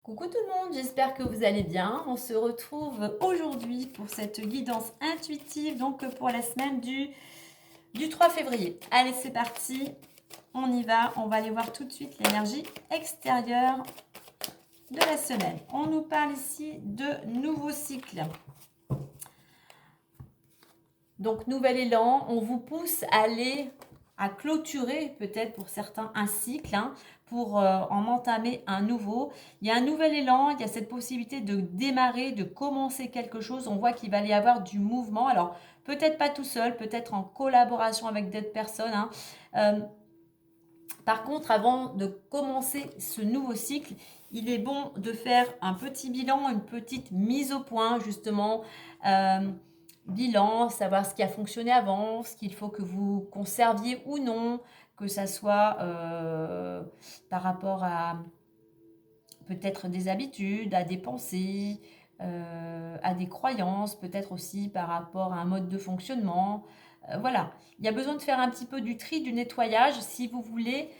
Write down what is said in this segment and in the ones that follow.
Coucou tout le monde, j'espère que vous allez bien. On se retrouve aujourd'hui pour cette guidance intuitive, donc pour la semaine du 3 février. Allez, c'est parti, on y va. On va aller voir tout de suite l'énergie extérieure de la semaine. On nous parle ici de nouveaux cycles. Donc, nouvel élan, on vous pousse à aller à clôturer peut-être pour certains un cycle, pour en entamer un nouveau. Il y a un nouvel élan, il y a cette possibilité de démarrer, de commencer quelque chose. On voit qu'il va y avoir du mouvement. Alors, peut-être pas tout seul, peut-être en collaboration avec d'autres personnes. Par contre, avant de commencer ce nouveau cycle, il est bon de faire un petit bilan, une petite mise au point, justement. Bilan, savoir ce qui a fonctionné avant, ce qu'il faut que vous conserviez ou non, que ça soit par rapport à peut-être des habitudes, à des pensées, à des croyances, peut-être aussi par rapport à un mode de fonctionnement. Voilà, il y a besoin de faire un petit peu du tri, du nettoyage si vous voulez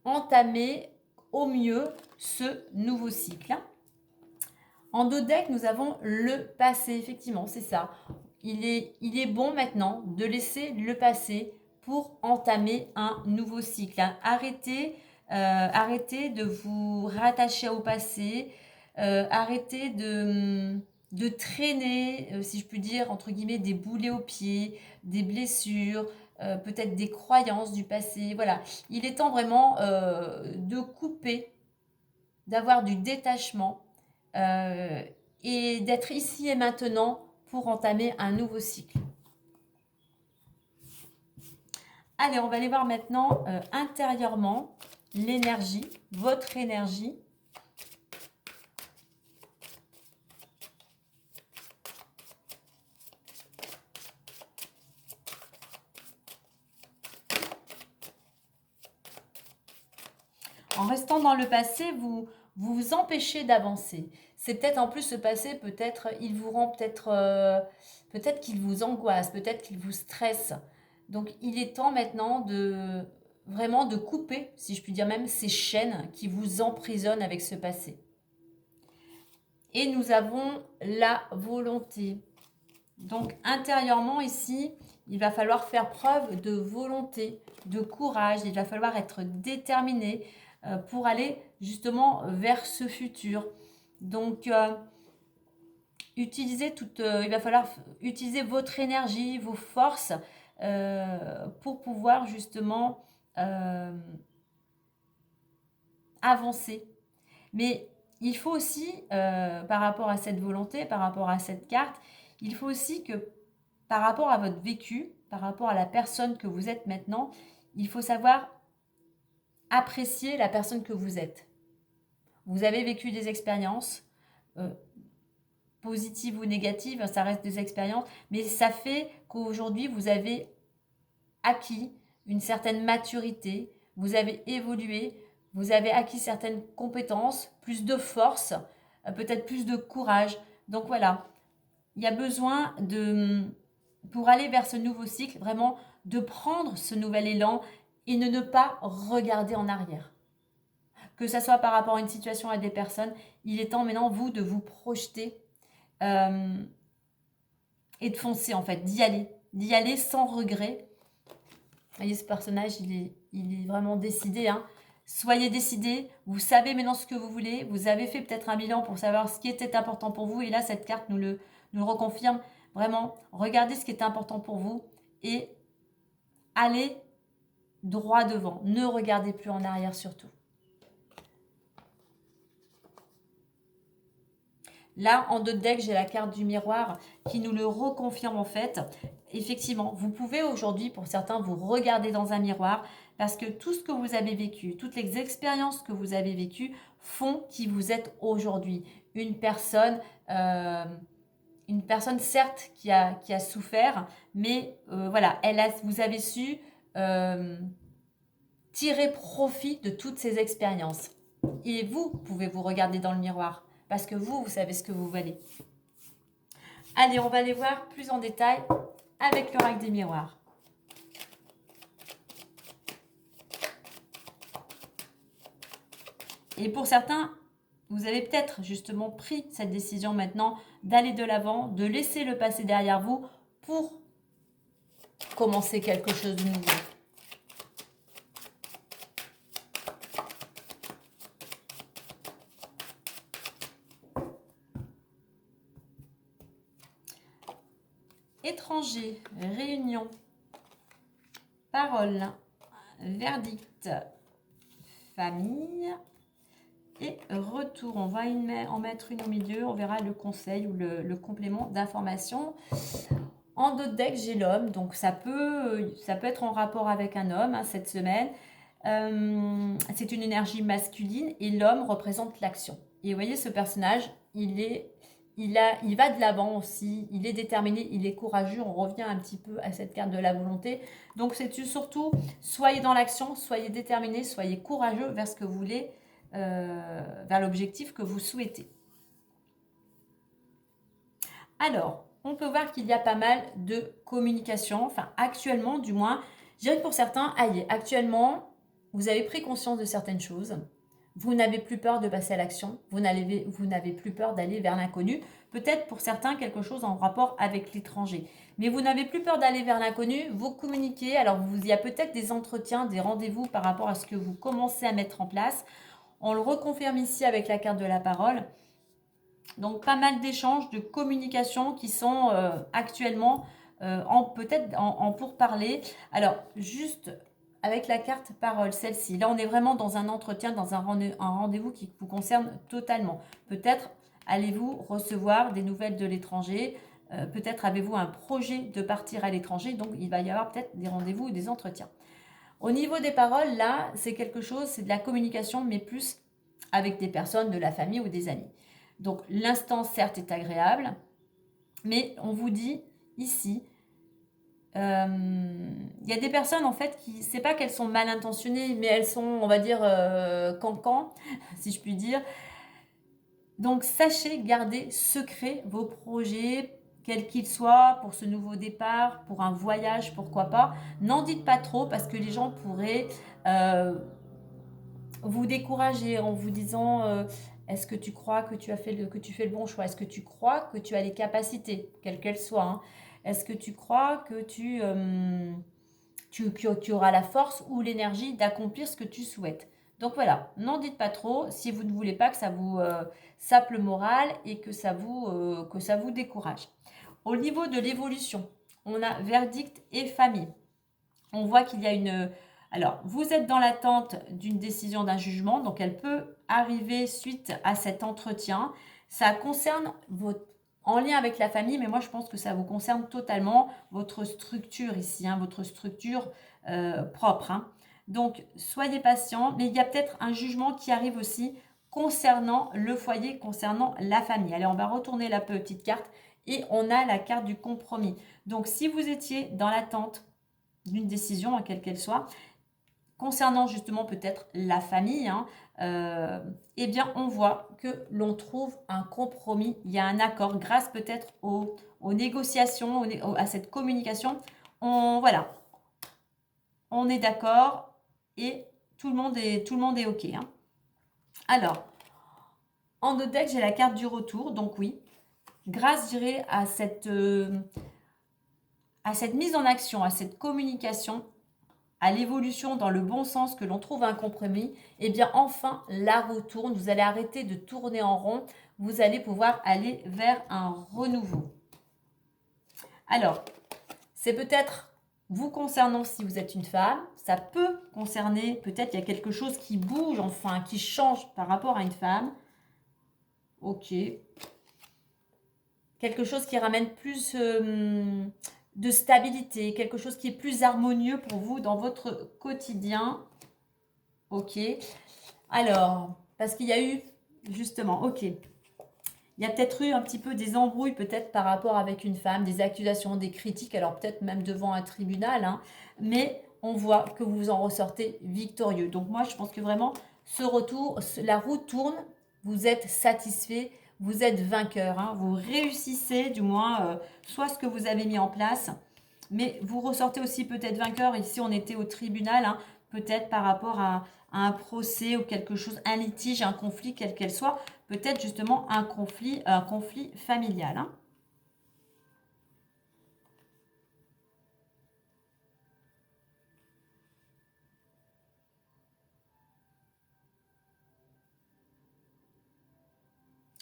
entamer au mieux ce nouveau cycle. En dos de deck, nous avons le passé, effectivement, c'est ça. Il est bon maintenant de laisser le passé pour entamer un nouveau cycle. Arrêtez de vous rattacher au passé, arrêtez de traîner, si je puis dire, entre guillemets, des boulets aux pieds, des blessures, peut-être des croyances du passé. Voilà, il est temps vraiment de couper, d'avoir du détachement euh, et d'être ici et maintenant pour entamer un nouveau cycle. Allez, on va aller voir maintenant intérieurement l'énergie, votre énergie. En restant dans le passé, vous empêchez d'avancer. C'est peut-être en plus ce passé, peut-être il vous rend peut-être qu'il vous angoisse, peut-être qu'il vous stresse. Donc il est temps maintenant de vraiment de couper, si je puis dire même, ces chaînes qui vous emprisonnent avec ce passé. Et nous avons la volonté. Donc intérieurement ici, il va falloir faire preuve de volonté, de courage, il va falloir être déterminé pour aller justement vers ce futur. Donc il va falloir utiliser votre énergie, vos forces pour pouvoir justement avancer. Mais il faut aussi, par rapport à cette volonté, par rapport à cette carte, il faut aussi que par rapport à votre vécu, par rapport à la personne que vous êtes maintenant, il faut savoir apprécier la personne que vous êtes. Vous avez vécu des expériences, euh, positives ou négatives, ça reste des expériences, mais ça fait qu'aujourd'hui, vous avez acquis une certaine maturité, vous avez évolué, vous avez acquis certaines compétences, plus de force, peut-être plus de courage. Donc voilà, il y a besoin pour aller vers ce nouveau cycle, vraiment de prendre ce nouvel élan et de ne pas regarder en arrière. Que ça soit par rapport à une situation, à des personnes, il est temps maintenant, vous, de vous projeter euh, et de foncer en fait, d'y aller sans regret. Vous voyez, ce personnage, il est vraiment décidé. Soyez décidé, vous savez maintenant ce que vous voulez, vous avez fait peut-être un bilan pour savoir ce qui était important pour vous, et là, cette carte nous le reconfirme. Vraiment, regardez ce qui est important pour vous et allez droit devant. Ne regardez plus en arrière surtout. Là, en dos de deck, j'ai la carte du miroir qui nous le reconfirme en fait. Effectivement, vous pouvez aujourd'hui, pour certains, vous regarder dans un miroir parce que tout ce que vous avez vécu, toutes les expériences que vous avez vécues font qui vous êtes aujourd'hui. Une personne, euh, une personne certes qui a souffert, mais voilà, vous avez su euh, tirer profit de toutes ces expériences. Et vous pouvez vous regarder dans le miroir parce que vous savez ce que vous valez. Allez, on va aller voir plus en détail avec l'oracle des miroirs. Et pour certains, vous avez peut-être justement pris cette décision maintenant d'aller de l'avant, de laisser le passé derrière vous pour commencer quelque chose de nouveau. Étranger, réunion, parole, verdict, famille et retour. On va en mettre une au milieu, on verra le conseil ou le complément d'information. En dos de deck, j'ai l'homme, donc ça peut être en rapport avec un homme hein, cette semaine. C'est une énergie masculine et l'homme représente l'action. Et vous voyez, ce personnage, il va de l'avant aussi, il est déterminé, il est courageux. On revient un petit peu à cette carte de la volonté. Donc c'est surtout, soyez dans l'action, soyez déterminé, soyez courageux vers ce que vous voulez, vers l'objectif que vous souhaitez. Alors, on peut voir qu'il y a pas mal de communication, enfin actuellement du moins, je dirais que pour certains, actuellement, vous avez pris conscience de certaines choses, vous n'avez plus peur de passer à l'action, vous n'avez plus peur d'aller vers l'inconnu, peut-être pour certains quelque chose en rapport avec l'étranger, mais vous n'avez plus peur d'aller vers l'inconnu, vous communiquez, alors il y a peut-être des entretiens, des rendez-vous par rapport à ce que vous commencez à mettre en place, on le reconfirme ici avec la carte de la parole. Donc, pas mal d'échanges, de communication qui sont actuellement peut-être en pourparlers. Alors, juste avec la carte parole, celle-ci. Là, on est vraiment dans un entretien, dans un rendez-vous qui vous concerne totalement. Peut-être allez-vous recevoir des nouvelles de l'étranger. Peut-être avez-vous un projet de partir à l'étranger. Donc, il va y avoir peut-être des rendez-vous ou des entretiens. Au niveau des paroles, là, c'est quelque chose, c'est de la communication, mais plus avec des personnes de la famille ou des amis. Donc l'instant certes est agréable, mais on vous dit ici, il y a des personnes en fait qui, c'est pas qu'elles sont mal intentionnées, mais elles sont, on va dire, cancan, si je puis dire. Donc sachez garder secret vos projets, quels qu'ils soient, pour ce nouveau départ, pour un voyage, pourquoi pas. N'en dites pas trop parce que les gens pourraient vous décourager en vous disant est-ce que tu crois que tu fais le bon choix? Est-ce que tu crois que tu as les capacités, quelles qu'elles soient hein? Est-ce que tu crois que tu auras la force ou l'énergie d'accomplir ce que tu souhaites? Donc voilà, n'en dites pas trop si vous ne voulez pas que ça vous sape le moral et que ça vous décourage. Au niveau de l'évolution, on a verdict et famille. On voit qu'il y a une... Alors, vous êtes dans l'attente d'une décision, d'un jugement, donc elle peut arriver suite à cet entretien. Ça concerne en lien avec la famille, mais moi je pense que ça vous concerne totalement votre structure ici, hein, votre structure propre. Hein. Donc, soyez patient, mais il y a peut-être un jugement qui arrive aussi concernant le foyer, concernant la famille. Allez, on va retourner la petite carte et on a la carte du compromis. Donc, si vous étiez dans l'attente d'une décision, quelle qu'elle soit, concernant justement peut-être la famille, hein, eh bien on voit que l'on trouve un compromis, il y a un accord grâce peut-être aux négociations, à cette communication. Voilà, on est d'accord et tout le monde est OK. Hein. Alors, en deux decks, j'ai la carte du retour, donc oui, grâce, je dirais, à cette mise en action, à cette communication, à l'évolution dans le bon sens, que l'on trouve un compromis, eh bien enfin la roue tourne, vous allez arrêter de tourner en rond, vous allez pouvoir aller vers un renouveau. Alors, c'est peut-être vous concernant si vous êtes une femme, ça peut concerner, peut-être il y a quelque chose qui bouge, enfin, qui change par rapport à une femme. Ok. Quelque chose qui ramène plus de stabilité, quelque chose qui est plus harmonieux pour vous dans votre quotidien. Ok. Alors, parce qu'il y a eu, justement, ok. Il y a peut-être eu un petit peu des embrouilles, peut-être par rapport avec une femme, des accusations, des critiques, alors peut-être même devant un tribunal, hein, mais on voit que vous en ressortez victorieux. Donc moi, je pense que vraiment, ce retour, la roue tourne, vous êtes satisfait, vous êtes vainqueur, hein, vous réussissez du moins soit ce que vous avez mis en place, mais vous ressortez aussi peut-être vainqueur. Ici, on était au tribunal, hein, peut-être par rapport à un procès ou quelque chose, un litige, un conflit, quel qu'elle soit. peut-être justement un conflit familial, hein.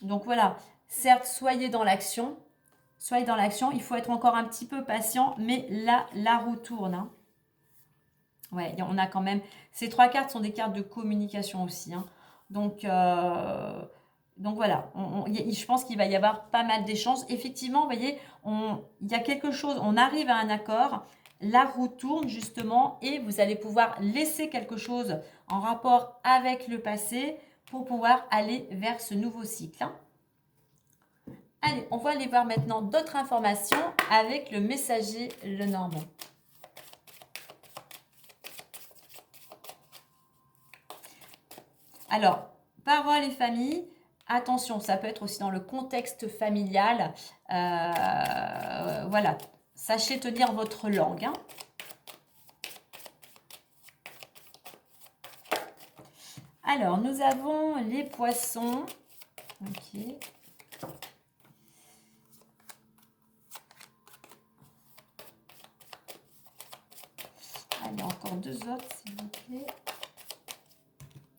Donc voilà, certes, soyez dans l'action. Soyez dans l'action. Il faut être encore un petit peu patient, mais là, la roue tourne, hein. Ouais, on a quand même... Ces 3 cartes sont des cartes de communication aussi, hein. Donc, donc voilà, je pense qu'il va y avoir pas mal d'échanges. Effectivement, vous voyez, il y a quelque chose, on arrive à un accord, la roue tourne justement et vous allez pouvoir laisser quelque chose en rapport avec le passé pour pouvoir aller vers ce nouveau cycle, hein. Allez, on va aller voir maintenant d'autres informations avec le messager Lenormand. Alors, paroles et famille, attention, ça peut être aussi dans le contexte familial. Voilà, sachez tenir votre langue, hein. Alors, nous avons les poissons. Ok. Allez, encore 2 autres, s'il vous plaît.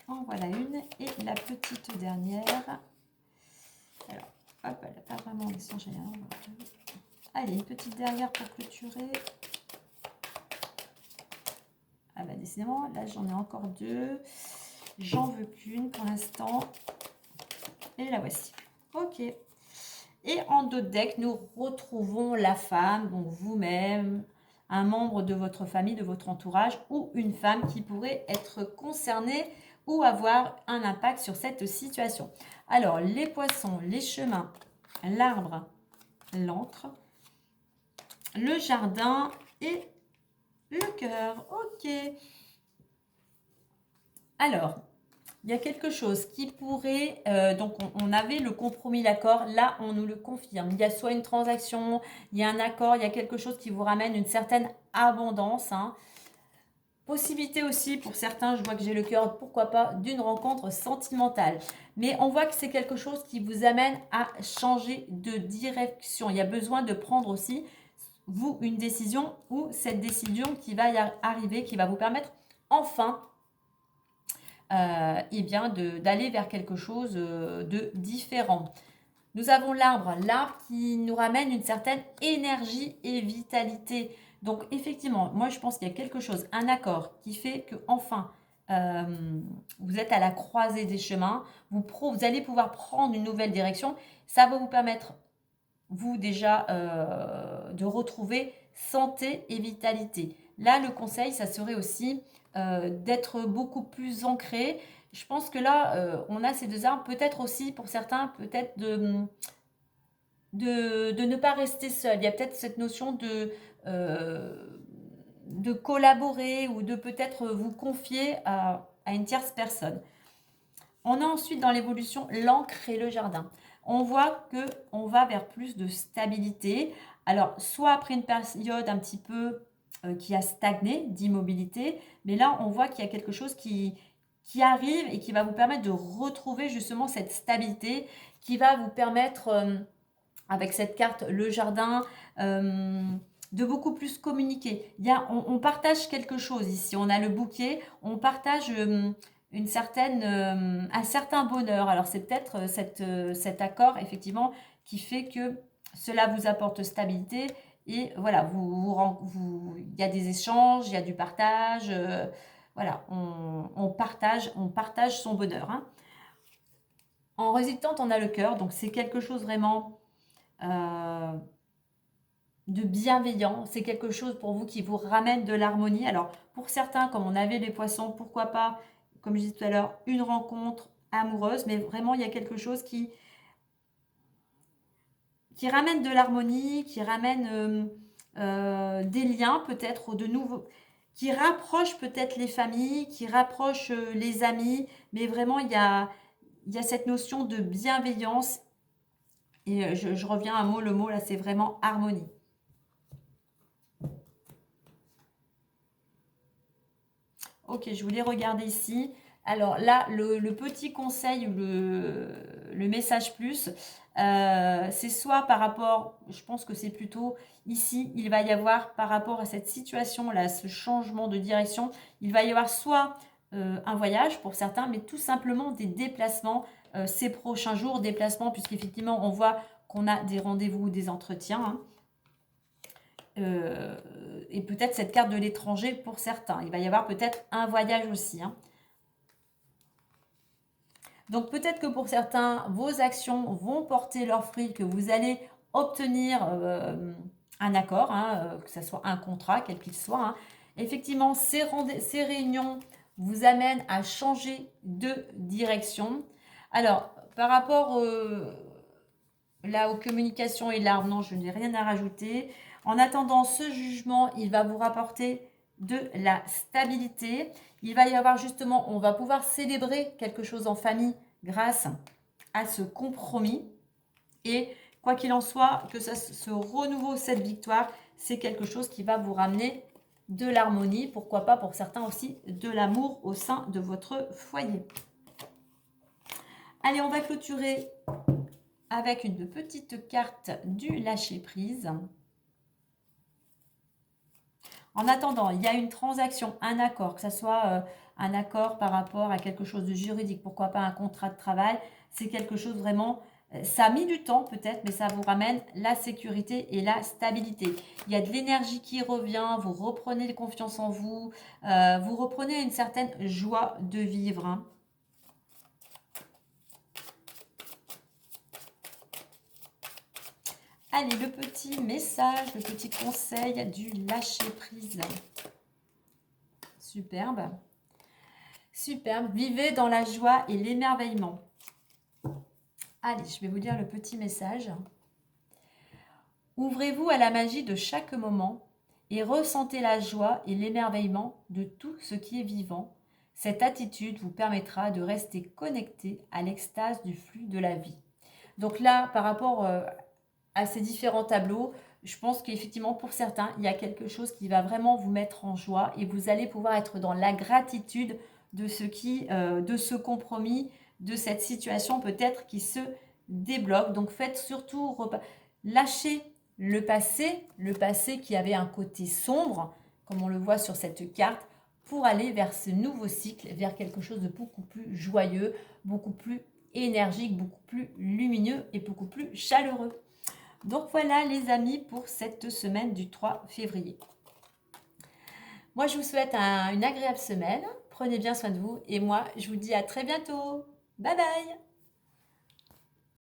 En voilà une. Et la petite dernière. Alors, hop, elle n'a pas vraiment échangé. Allez, une petite dernière pour clôturer. Ah bah décidément, là j'en ai encore 2. J'en veux qu'une pour l'instant. Et la voici. Ok. Et en dos de deck, nous retrouvons la femme, donc vous-même, un membre de votre famille, de votre entourage, ou une femme qui pourrait être concernée ou avoir un impact sur cette situation. Alors, les poissons, les chemins, l'arbre, l'antre, le jardin et le cœur. Ok. Alors, il y a quelque chose qui pourrait... donc, on avait le compromis, l'accord. Là, on nous le confirme. Il y a soit une transaction, il y a un accord, il y a quelque chose qui vous ramène une certaine abondance, hein. Possibilité aussi, pour certains, je vois que j'ai le cœur, pourquoi pas, d'une rencontre sentimentale. Mais on voit que c'est quelque chose qui vous amène à changer de direction. Il y a besoin de prendre aussi, vous, une décision ou cette décision qui va y arriver, qui va vous permettre enfin et bien d'aller vers quelque chose de différent. Nous avons l'arbre qui nous ramène une certaine énergie et vitalité. Donc effectivement, moi je pense qu'il y a quelque chose, un accord qui fait que enfin vous êtes à la croisée des chemins, vous allez pouvoir prendre une nouvelle direction. Ça va vous permettre, vous déjà, de retrouver santé et vitalité. Là, le conseil, ça serait aussi d'être beaucoup plus ancré. Je pense que là, on a ces 2 arbres. Peut-être aussi, pour certains, peut-être de ne pas rester seul. Il y a peut-être cette notion de collaborer ou de peut-être vous confier à une tierce personne. On a ensuite dans l'évolution l'encre et le jardin. On voit qu'on va vers plus de stabilité. Alors, soit après une période un petit peu qui a stagné d'immobilité, mais là, on voit qu'il y a quelque chose qui arrive et qui va vous permettre de retrouver justement cette stabilité, qui va vous permettre, avec cette carte, le jardin, de beaucoup plus communiquer. On partage quelque chose ici. On a le bouquet, on partage... un certain bonheur. Alors c'est peut-être cet accord effectivement qui fait que cela vous apporte stabilité et voilà, il y a des échanges, il y a du partage, voilà, on partage son bonheur, hein. En résultante, on a le cœur, donc c'est quelque chose vraiment de bienveillant, c'est quelque chose pour vous qui vous ramène de l'harmonie. Alors pour certains, comme on avait les poissons, pourquoi pas, comme je disais tout à l'heure, une rencontre amoureuse, mais vraiment il y a quelque chose qui ramène de l'harmonie, qui ramène des liens peut-être de nouveaux, qui rapproche peut-être les familles, qui rapproche les amis, mais vraiment il y a cette notion de bienveillance et je reviens à le mot là c'est vraiment harmonie. Ok, je voulais regarder ici. Alors là, le petit conseil, le message plus, c'est soit par rapport, je pense que c'est plutôt ici, il va y avoir par rapport à cette situation-là, ce changement de direction, il va y avoir soit un voyage pour certains, mais tout simplement des déplacements ces prochains jours, déplacements, puisqu'effectivement, on voit qu'on a des rendez-vous, des entretiens, hein. Et peut-être cette carte de l'étranger pour certains. Il va y avoir peut-être un voyage aussi, hein. Donc peut-être que pour certains, vos actions vont porter leurs fruits, que vous allez obtenir un accord, hein, que ce soit un contrat, quel qu'il soit, hein. Effectivement, ces réunions vous amènent à changer de direction. Alors, par rapport là aux communications et l'arbre, non, je n'ai rien à rajouter. En attendant ce jugement, il va vous rapporter de la stabilité. Il va y avoir justement, on va pouvoir célébrer quelque chose en famille grâce à ce compromis. Et quoi qu'il en soit, que ce renouveau, cette victoire, c'est quelque chose qui va vous ramener de l'harmonie. Pourquoi pas pour certains aussi de l'amour au sein de votre foyer. Allez, on va clôturer avec une petite carte du lâcher-prise. En attendant, il y a une transaction, un accord, que ce soit un accord par rapport à quelque chose de juridique, pourquoi pas un contrat de travail, c'est quelque chose vraiment, ça a mis du temps peut-être, mais ça vous ramène la sécurité et la stabilité. Il y a de l'énergie qui revient, vous reprenez confiance en vous, vous reprenez une certaine joie de vivre, hein. Allez, le petit message, le petit conseil du lâcher-prise. Superbe. Superbe. Vivez dans la joie et l'émerveillement. Allez, je vais vous lire le petit message. Ouvrez-vous à la magie de chaque moment et ressentez la joie et l'émerveillement de tout ce qui est vivant. Cette attitude vous permettra de rester connecté à l'extase du flux de la vie. Donc là, par rapport à ces différents tableaux, je pense qu'effectivement pour certains, il y a quelque chose qui va vraiment vous mettre en joie et vous allez pouvoir être dans la gratitude de ce compromis, de cette situation peut-être qui se débloque. Donc faites surtout lâcher le passé qui avait un côté sombre, comme on le voit sur cette carte, pour aller vers ce nouveau cycle, vers quelque chose de beaucoup plus joyeux, beaucoup plus énergique, beaucoup plus lumineux et beaucoup plus chaleureux. Donc voilà les amis pour cette semaine du 3 février. Moi je vous souhaite une agréable semaine. Prenez bien soin de vous et moi je vous dis à très bientôt. Bye bye.